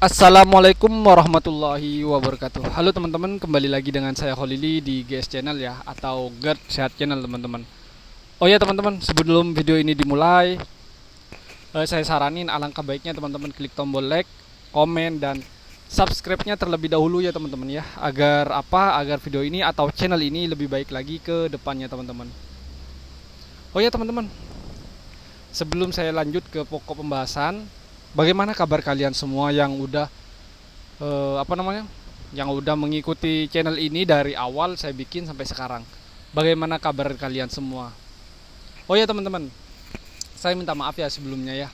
Assalamualaikum warahmatullahi wabarakatuh. Halo teman-teman, kembali lagi dengan saya Kholili di GS Channel ya, atau GERD Sehat Channel teman-teman. Oh ya teman-teman, sebelum video ini dimulai, saya saranin alangkah baiknya teman-teman klik tombol like, komen, dan subscribe-nya terlebih dahulu ya teman-teman ya, agar apa? Agar video ini atau channel ini lebih baik lagi ke depannya teman-teman. Oh ya teman-teman, sebelum saya lanjut ke pokok pembahasan, bagaimana kabar kalian semua yang udah apa namanya, yang udah mengikuti channel ini dari awal saya bikin sampai sekarang? Bagaimana kabar kalian semua? Oh ya teman-teman, saya minta maaf ya sebelumnya ya.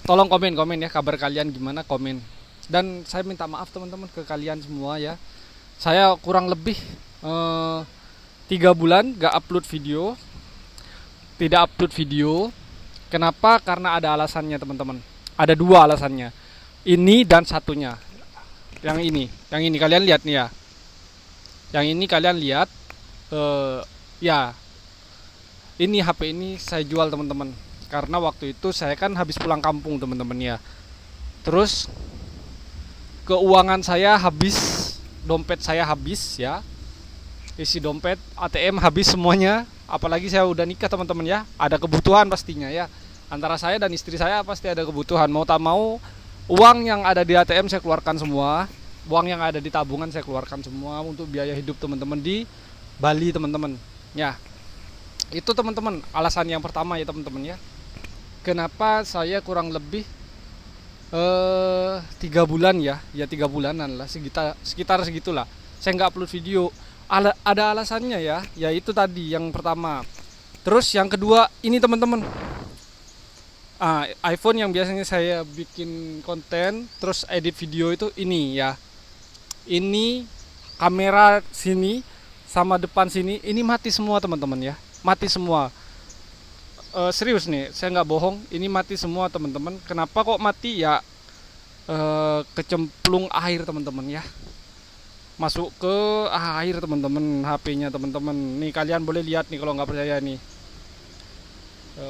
Tolong komen ya kabar kalian gimana, komen. Dan saya minta maaf teman-teman ke kalian semua ya. Saya kurang lebih 3 bulan gak upload video, tidak upload video. Kenapa? Karena ada alasannya teman-teman. Ada dua alasannya. Ini dan satunya. Yang ini kalian lihat nih ya. Yang ini kalian lihat. Ya. Ini HP ini saya jual teman-teman. Karena waktu itu saya kan habis pulang kampung teman-teman ya. Terus keuangan saya habis, dompet saya habis ya. Isi dompet, ATM habis semuanya. Apalagi saya udah nikah teman-teman ya. Ada kebutuhan pastinya ya. Antara saya dan istri saya pasti ada kebutuhan. Mau tak mau, uang yang ada di ATM saya keluarkan semua. Uang yang ada di tabungan saya keluarkan semua untuk biaya hidup teman-teman di Bali teman-teman. Ya, itu teman-teman alasan yang pertama ya teman-teman ya. Kenapa saya kurang lebih 3 bulan ya 3 bulanan lah, sekitar segitulah saya nggak upload video. Ada alasannya ya, yaitu tadi yang pertama. Terus yang kedua ini teman-teman, iPhone yang biasanya saya bikin konten terus edit video itu ini ya, ini kamera sini sama depan sini ini mati semua teman-teman ya, mati semua. Serius nih, saya nggak bohong, ini mati semua teman-teman. Kenapa kok mati ya? Kecemplung air teman-teman ya, masuk ke air teman-teman HP-nya teman-teman. Nih kalian boleh lihat nih kalau nggak percaya nih.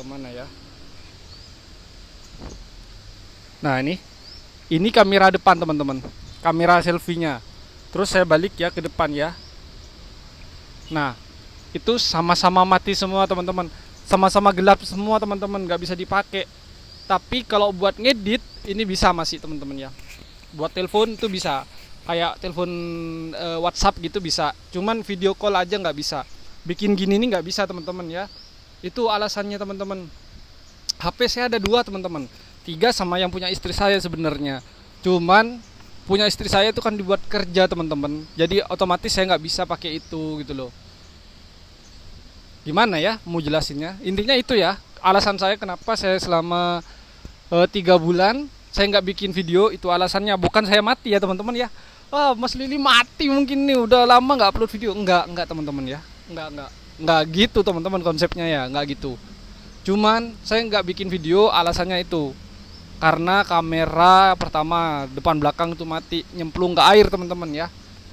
Mana ya? Nah ini kamera depan teman-teman, kamera selfie-nya. Terus saya balik ya ke depan ya. Nah itu sama-sama mati semua teman-teman, sama-sama gelap semua teman-teman, nggak bisa dipakai. Tapi kalau buat ngedit ini bisa masih teman-teman ya. Buat telepon itu bisa, kayak telepon WhatsApp gitu bisa. Cuman video call aja nggak bisa. Bikin gini nih nggak bisa teman-teman ya. Itu alasannya teman-teman. HP saya ada 2 teman-teman, 3 sama yang punya istri saya sebenarnya. Cuman punya istri saya itu kan dibuat kerja teman-teman. Jadi otomatis saya nggak bisa pakai itu gitu loh. Gimana ya mau jelasinnya? Intinya itu ya, alasan saya kenapa saya selama 3 bulan saya nggak bikin video. Itu alasannya, bukan saya mati ya teman-teman ya. Mas Lili mati mungkin nih, udah lama nggak upload video. Enggak teman-teman ya, enggak gitu teman-teman konsepnya ya, enggak gitu. Cuman saya nggak bikin video alasannya itu karena kamera pertama depan belakang itu mati, nyemplung ke air teman-teman ya,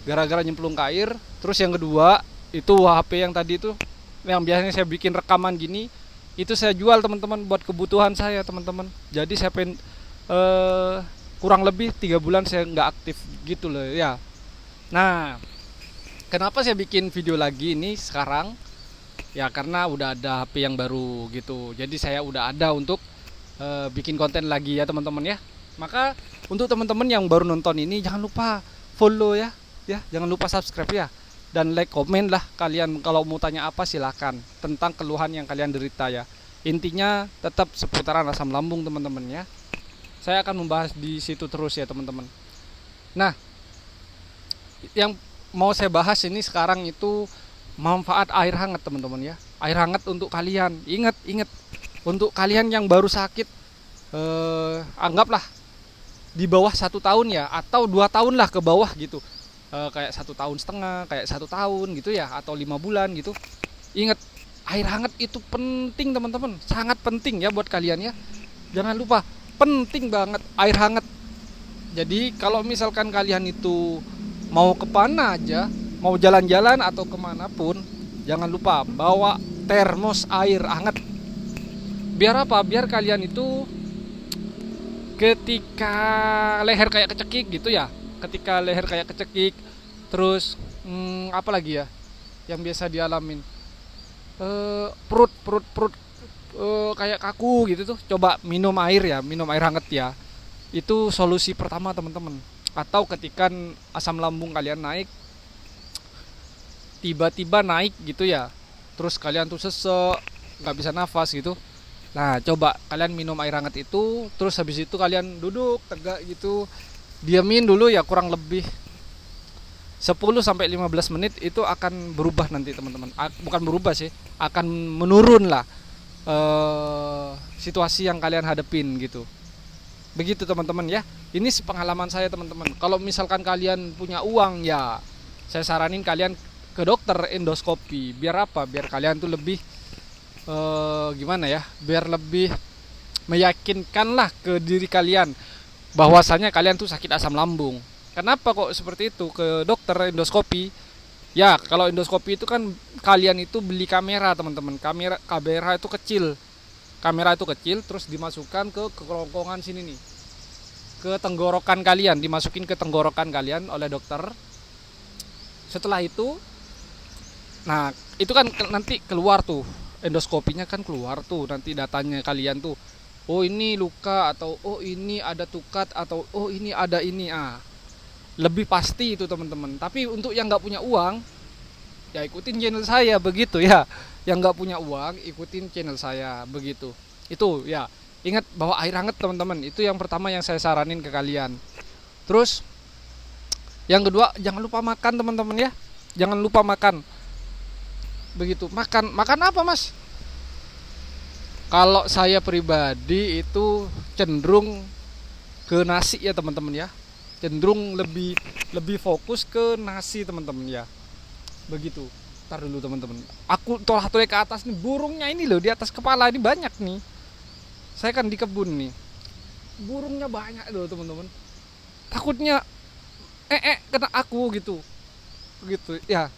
gara-gara nyemplung ke air. Terus yang kedua itu HP yang tadi itu, yang biasanya saya bikin rekaman gini, itu saya jual teman-teman buat kebutuhan saya teman-teman. Jadi saya kurang lebih 3 bulan saya nggak aktif gitu loh ya. Nah kenapa saya bikin video lagi ini sekarang ya, karena udah ada HP yang baru gitu. Jadi saya udah ada untuk bikin konten lagi ya teman-teman ya. Maka untuk teman-teman yang baru nonton ini, jangan lupa follow ya, jangan lupa subscribe ya, dan like, komen lah kalian. Kalau mau tanya apa silakan, tentang keluhan yang kalian derita ya. Intinya tetap seputaran asam lambung teman-teman ya. Saya akan membahas di situ terus ya teman-teman. Nah yang mau saya bahas ini sekarang itu manfaat air hangat teman-teman ya. Air hangat untuk kalian, ingat untuk kalian yang baru sakit, anggaplah di bawah 1 tahun ya, atau 2 tahun lah ke bawah gitu. Kayak 1,5 tahun, kayak 1 tahun gitu ya, atau 5 bulan gitu. Ingat, air hangat itu penting teman-teman, sangat penting ya buat kalian ya. Jangan lupa, penting banget air hangat. Jadi kalau misalkan kalian itu mau ke mana aja, mau jalan-jalan atau kemanapun, jangan lupa bawa termos air hangat. Biar apa? Biar kalian itu ketika leher kayak kecekik gitu ya, ketika leher kayak kecekik, terus apa lagi ya yang biasa dialamin, perut kayak kaku gitu tuh, coba minum air ya, minum air hangat ya. Itu solusi pertama teman-teman. Atau ketika asam lambung kalian naik, tiba-tiba naik gitu ya, terus kalian tuh sesek, nggak bisa nafas gitu. Nah, coba kalian minum air hangat itu, terus habis itu kalian duduk tegak gitu, diamin dulu ya kurang lebih 10 sampai 15 menit, itu akan berubah nanti teman-teman. Bukan berubah sih, akan menurun lah situasi yang kalian hadepin gitu. Begitu teman-teman ya. Ini pengalaman saya teman-teman. Kalau misalkan kalian punya uang ya, saya saranin kalian ke dokter endoskopi. Biar apa? Biar kalian tuh lebih gimana ya? Biar lebih meyakinkan lah ke diri kalian bahwasanya kalian tuh sakit asam lambung. Kenapa kok seperti itu ke dokter endoskopi? Ya, kalau endoskopi itu kan kalian itu beli kamera teman-teman. Kamera itu kecil. Kamera itu kecil terus dimasukkan ke kerongkongan sini nih. Ke tenggorokan kalian, dimasukin ke tenggorokan kalian oleh dokter. Setelah itu, nah itu kan nanti keluar tuh, endoskopinya kan keluar tuh nanti datanya kalian tuh. Oh ini luka, atau oh ini ada tukat, atau oh ini ada ini. Lebih pasti itu teman-teman. Tapi untuk yang nggak punya uang, ya ikutin channel saya begitu ya. Yang nggak punya uang, ikutin channel saya begitu. Itu ya. Ingat bawa air hangat teman-teman. Itu yang pertama yang saya saranin ke kalian. Terus yang kedua, jangan lupa makan teman-teman ya. Jangan lupa makan. Begitu. Makan apa mas? Kalau saya pribadi itu cenderung ke nasi ya teman-teman ya. Cenderung lebih fokus ke nasi teman-teman ya. Begitu. Ntar dulu teman-teman. Aku tolak-tolak ke atas nih, burungnya ini loh di atas kepala ini banyak nih. Saya kan di kebun nih. Burungnya banyak loh teman-teman. Takutnya kena aku gitu. Begitu ya.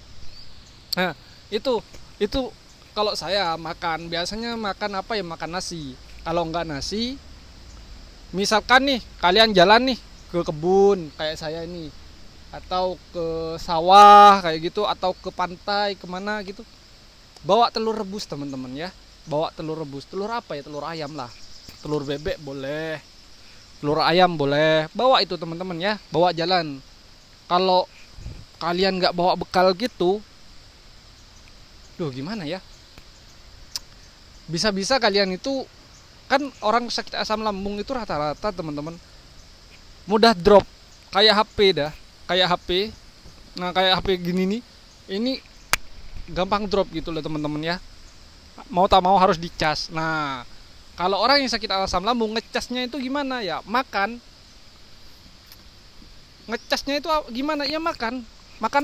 Nah, itu kalau saya makan biasanya makan apa ya, makan nasi. Kalau enggak nasi, misalkan nih kalian jalan nih ke kebun kayak saya ini, atau ke sawah kayak gitu, atau ke pantai kemana gitu, bawa telur rebus teman-teman ya. Bawa telur rebus. Telur apa ya? Telur ayam lah. Telur bebek boleh, telur ayam boleh. Bawa itu teman-teman ya, bawa jalan. Kalau kalian nggak bawa bekal gitu, gimana ya, bisa-bisa kalian itu kan, orang sakit asam lambung itu rata-rata teman-teman mudah drop, kayak HP dah, kayak HP. Nah kayak HP gini nih, ini gampang drop gitu loh teman-teman ya. Mau tak mau harus dicas. Nah kalau orang yang sakit asam lambung, ngecasnya itu gimana ya? Makan. Ngecasnya itu gimana ya? Makan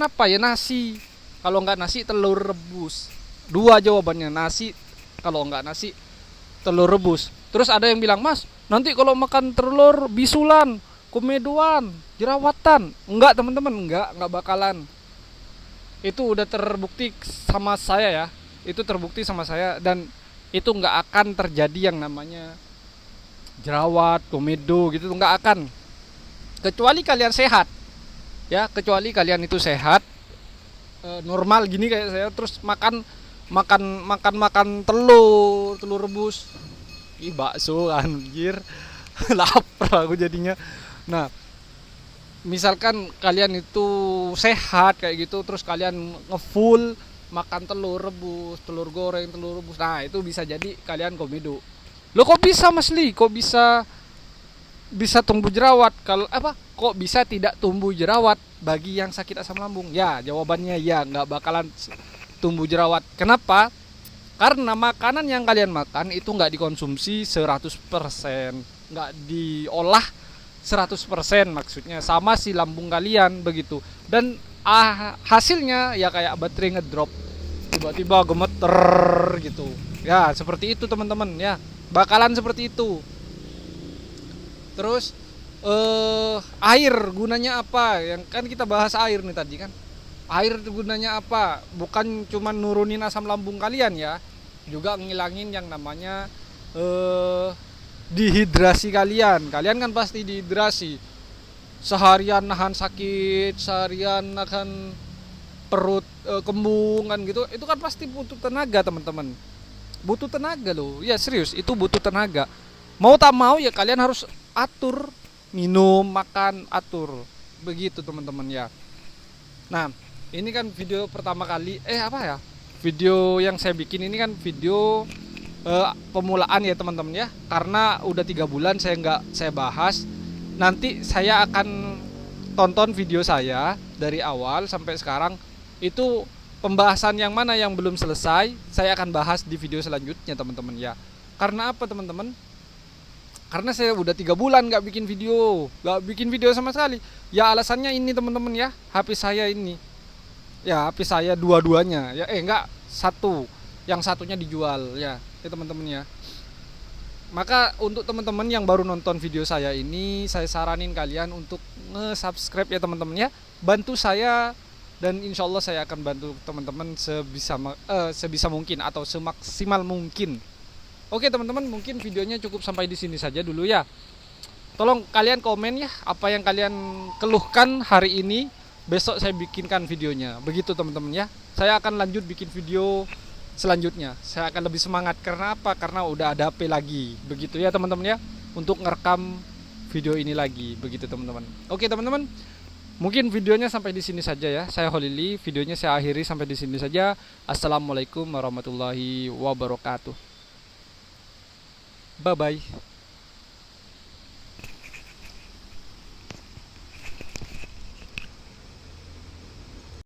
apa ya? Nasi. Kalau enggak nasi, telur rebus. Dua jawabannya, nasi. Kalau enggak nasi, telur rebus. Terus ada yang bilang, mas nanti kalau makan telur bisulan, komedoan, jerawatan. Enggak teman-teman, enggak bakalan. Itu udah terbukti sama saya ya. Itu terbukti sama saya, dan itu nggak akan terjadi yang namanya jerawat, komedo gitu, nggak akan, kecuali kalian sehat ya, kecuali kalian itu sehat, normal gini kayak saya, terus makan telur rebus, bakso anjir. Lapar aku jadinya. Nah misalkan kalian itu sehat kayak gitu, terus kalian ngefull makan telur rebus, telur goreng, telur rebus. Nah, itu bisa jadi kalian komedo. Loh kok bisa Mas Li? Kok bisa tumbuh jerawat? Kalau apa? Kok bisa tidak tumbuh jerawat bagi yang sakit asam lambung? Ya, jawabannya ya, nggak bakalan tumbuh jerawat. Kenapa? Karena makanan yang kalian makan itu nggak dikonsumsi 100%, nggak diolah 100% maksudnya, sama si lambung kalian begitu. Dan hasilnya ya kayak baterai ngedrop, tiba-tiba gemeter gitu ya, seperti itu teman-teman ya, bakalan seperti itu. Terus air gunanya apa? Yang kan kita bahas air nih tadi kan. Air gunanya apa? Bukan cuma nurunin asam lambung kalian ya, juga ngilangin yang namanya dehidrasi kalian. Kalian kan pasti dehidrasi. Seharian nahan sakit, seharian nahan perut kembung kan gitu. Itu kan pasti butuh tenaga, teman-teman. Butuh tenaga loh. Ya serius, itu butuh tenaga. Mau tak mau ya kalian harus atur minum, makan, atur. Begitu teman-teman ya. Nah, ini kan video pertama kali apa ya? Video yang saya bikin ini kan video pemulaan ya teman-teman ya. Karena udah 3 bulan saya bahas. Nanti saya akan tonton video saya dari awal sampai sekarang. Itu pembahasan yang mana yang belum selesai, saya akan bahas di video selanjutnya teman-teman ya. Karena apa teman-teman? Karena saya udah 3 bulan nggak bikin video sama sekali. Ya alasannya ini teman-teman ya, HP saya ini. Ya HP saya dua-duanya. Ya enggak satu, yang satunya dijual ya teman-teman ya. Maka untuk teman-teman yang baru nonton video saya ini, saya saranin kalian untuk nge-subscribe ya teman-teman ya. Bantu saya dan insya Allah saya akan bantu teman-teman sebisa mungkin atau semaksimal mungkin. Oke teman-teman, mungkin videonya cukup sampai di sini saja dulu ya. Tolong kalian komen ya apa yang kalian keluhkan hari ini. Besok saya bikinkan videonya. Begitu teman-teman ya. Saya akan lanjut bikin video selanjutnya. Saya akan lebih semangat karena apa? Karena udah ada HP lagi. Begitu ya teman-teman ya. Untuk ngerekam video ini lagi. Begitu teman-teman. Oke teman-teman. Mungkin videonya sampai di sini saja ya. Saya Holili, videonya saya akhiri sampai di sini saja. Assalamualaikum warahmatullahi wabarakatuh. Bye bye.